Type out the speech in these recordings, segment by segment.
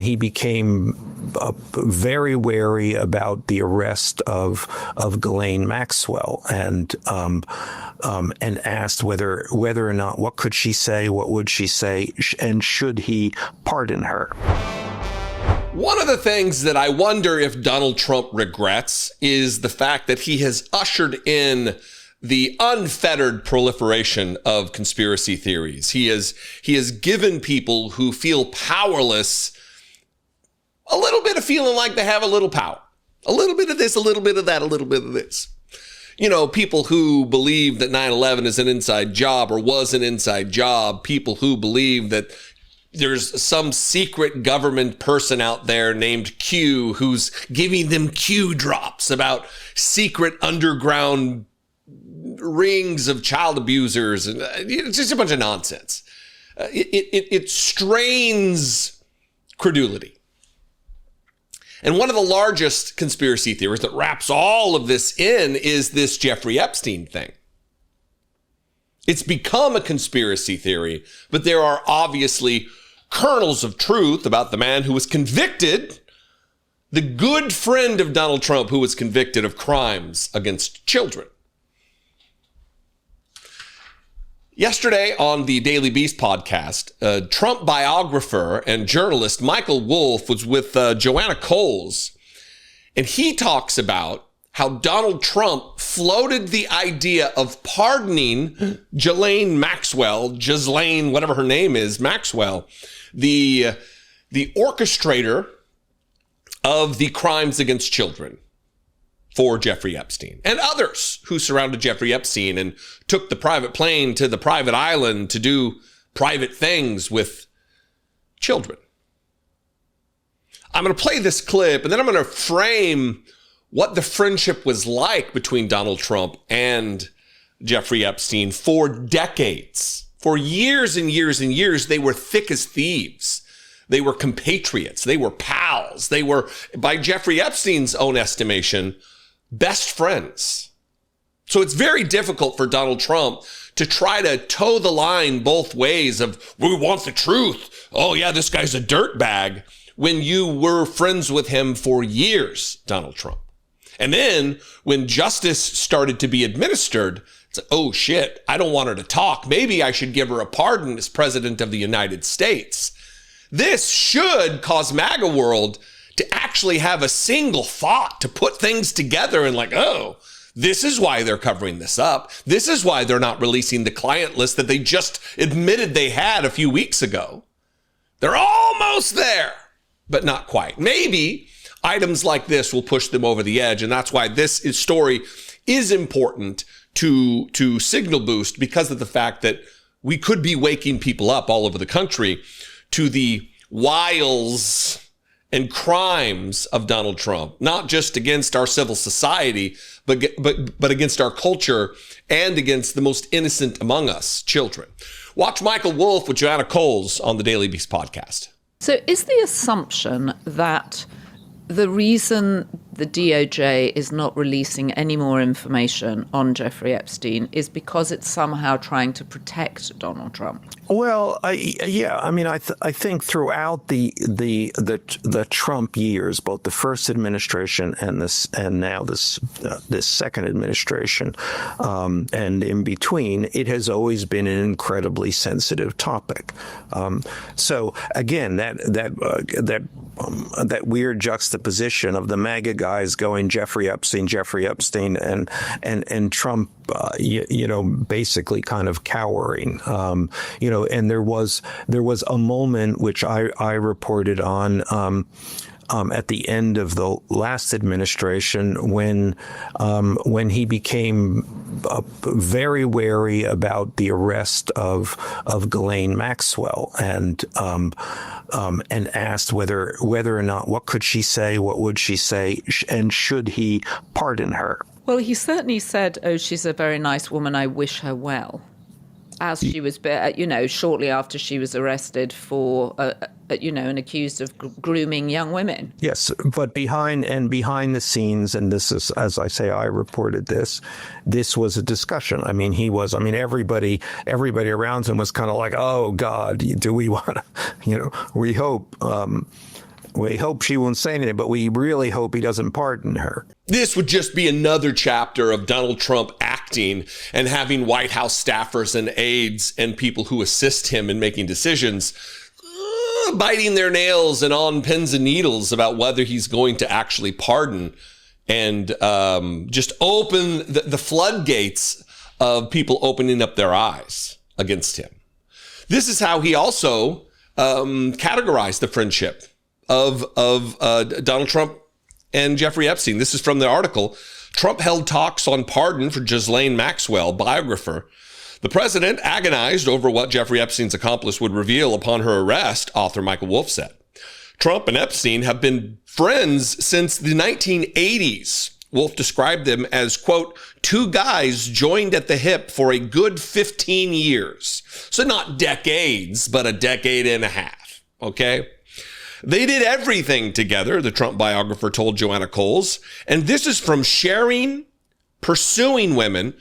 He became very wary about the arrest of Ghislaine Maxwell and asked whether or not, what could she say, what would she say, and should he pardon her? One of the things that I wonder if Donald Trump regrets is the fact that he has ushered in the unfettered proliferation of conspiracy theories. He has given people who feel powerless a little bit of feeling like they have a little power. A little bit of this, a little bit of that, a little bit of this. You know, people who believe that 9/11 is an inside job or was an inside job. People who believe that there's some secret government person out there named Q who's giving them Q drops about secret underground rings of child abusers. And it's just a bunch of nonsense. It strains credulity. And one of the largest conspiracy theories that wraps all of this in is this Jeffrey Epstein thing. It's become a conspiracy theory, but there are obviously kernels of truth about the man who was convicted, the good friend of Donald Trump who was convicted of crimes against children. Yesterday on the Daily Beast podcast, Trump biographer and journalist Michael Wolff was with Joanna, and he talks about how Donald Trump floated the idea of pardoning Ghislaine Maxwell, whatever her name is, Maxwell, the orchestrator of the crimes against children for Jeffrey Epstein and others who surrounded Jeffrey Epstein and took the private plane to the private island to do private things with children. I'm going to play this clip and then I'm going to frame what the friendship was like between Donald Trump and Jeffrey Epstein for decades. For years and years and years, they were thick as thieves. They were compatriots. They were pals. They were, by Jeffrey Epstein's own estimation, best friends. So it's very difficult for Donald Trump to try to toe the line both ways of, we want the truth. Oh yeah, this guy's a dirtbag, when you were friends with him for years, Donald Trump. And then when justice started to be administered, it's like, oh shit, I don't want her to talk. Maybe I should give her a pardon as president of the United States. This should cause MAGA world to actually have a single thought, to put things together and like, oh, this is why they're covering this up. This is why they're not releasing the client list that they just admitted they had a few weeks ago. They're almost there, but not quite. Maybe items like this will push them over the edge. And that's why this story is important to signal boost, because of the fact that we could be waking people up all over the country to the wiles and crimes of Donald Trump, not just against our civil society, but against our culture and against the most innocent among us, children. Watch Michael Wolff with Joanna on the Daily Beast podcast. So is the assumption that the reason the DOJ is not releasing any more information on Jeffrey Epstein is because it's somehow trying to protect Donald Trump? Well, I think throughout the Trump years, both the first administration and now this second administration, and in between, it has always been an incredibly sensitive topic. So again, that weird juxtaposition of the MAGA guys going Jeffrey Epstein, and Trump, basically kind of cowering, and there was a moment which I reported on at the end of the last administration when he became very wary about the arrest of Ghislaine Maxwell and asked whether or not, what could she say, what would she say, and should he pardon her? Well, he certainly said, oh, she's a very nice woman, I wish her well, as she was, shortly after she was arrested for, and accused of grooming young women. Yes, but behind the scenes, and this is, as I say, I reported this was a discussion. Everybody around him was kind of like, oh God, do we want to, we hope We hope she won't say anything, but we really hope he doesn't pardon her. This would just be another chapter of Donald Trump acting and having White House staffers and aides and people who assist him in making decisions biting their nails and on pins and needles about whether he's going to actually pardon and just open the floodgates of people opening up their eyes against him. This is how he also categorized the friendship of Donald Trump and Jeffrey Epstein. This is from the article. Trump held talks on pardon for Ghislaine Maxwell, biographer. The president agonized over what Jeffrey Epstein's accomplice would reveal upon her arrest, author Michael Wolff said. Trump and Epstein have been friends since the 1980s. Wolff described them as, quote, two guys joined at the hip for a good 15 years. So not decades, but a decade and a half, okay? They did everything together, the Trump biographer told Joanna Coles. And this is from pursuing women,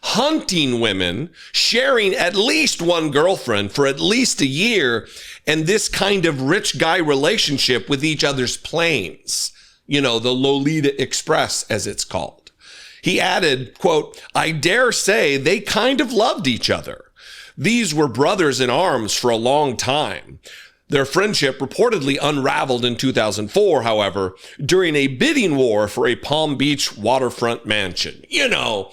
hunting women, sharing at least one girlfriend for at least a year, and this kind of rich guy relationship with each other's planes. You know, the Lolita Express, as it's called. He added, quote, I dare say they kind of loved each other. These were brothers in arms for a long time. Their friendship reportedly unraveled in 2004, however, during a bidding war for a Palm Beach waterfront mansion. You know,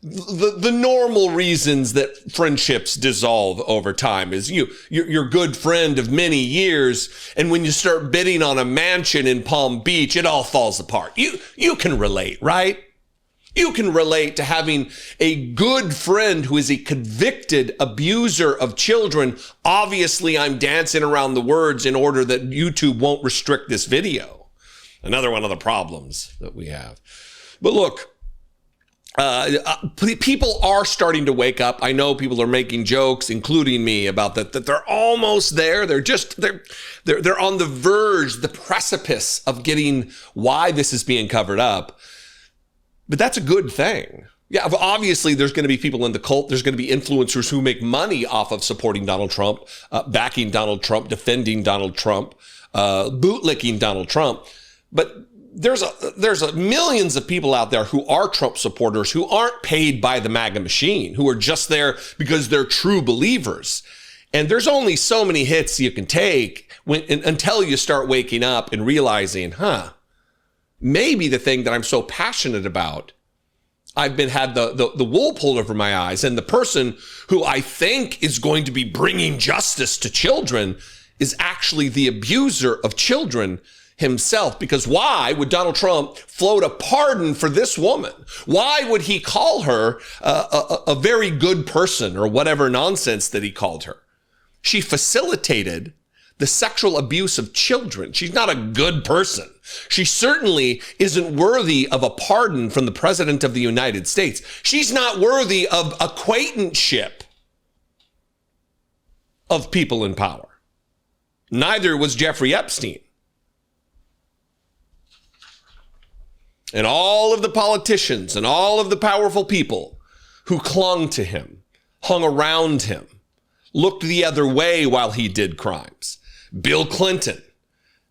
the normal reasons that friendships dissolve over time is you're a good friend of many years, and when you start bidding on a mansion in Palm Beach, it all falls apart. You can relate, right? You can relate to having a good friend who is a convicted abuser of children. Obviously, I'm dancing around the words in order that YouTube won't restrict this video. Another one of the problems that we have. But look, people are starting to wake up. I know people are making jokes, including me, about that they're almost there. They're on the verge, the precipice of getting why this is being covered up. But that's a good thing. Yeah, obviously there's going to be people in the cult. There's going to be influencers who make money off of supporting Donald Trump, backing Donald Trump, defending Donald Trump, bootlicking Donald Trump. But there's millions of people out there who are Trump supporters who aren't paid by the MAGA machine, who are just there because they're true believers. And there's only so many hits you can take until you start waking up and realizing, maybe the thing that I'm so passionate about, I've had the wool pulled over my eyes, and the person who I think is going to be bringing justice to children is actually the abuser of children himself. Because why would Donald Trump float a pardon for this woman? Why would he call her a very good person, or whatever nonsense that he called her? She facilitated the sexual abuse of children. She's not a good person. She certainly isn't worthy of a pardon from the President of the United States. She's not worthy of acquaintanceship of people in power. Neither was Jeffrey Epstein. And all of the politicians and all of the powerful people who clung to him, hung around him, looked the other way while he did crimes. Bill Clinton,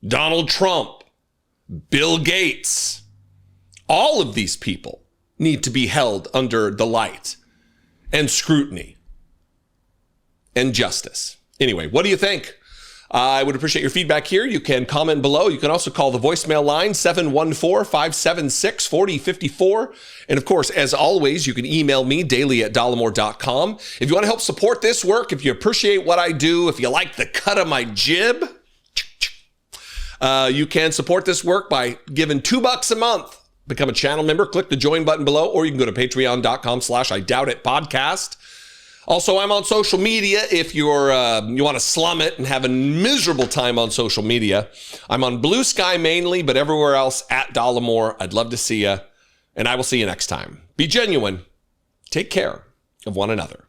Donald Trump, Bill Gates, all of these people need to be held under the light and scrutiny and justice. Anyway, what do you think? I would appreciate your feedback here. You can comment below. You can also call the voicemail line 714-576-4054. And of course, as always, you can email me daily at dollemore.com. If you want to help support this work, if you appreciate what I do, if you like the cut of my jib, you can support this work by giving $2 a month. Become a channel member, click the join button below, or you can go to patreon.com/IDoubtItPodcast. Also, I'm on social media if you want to slum it and have a miserable time on social media. I'm on Blue Sky mainly, but everywhere else at Dollemore. I'd love to see you, and I will see you next time. Be genuine. Take care of one another.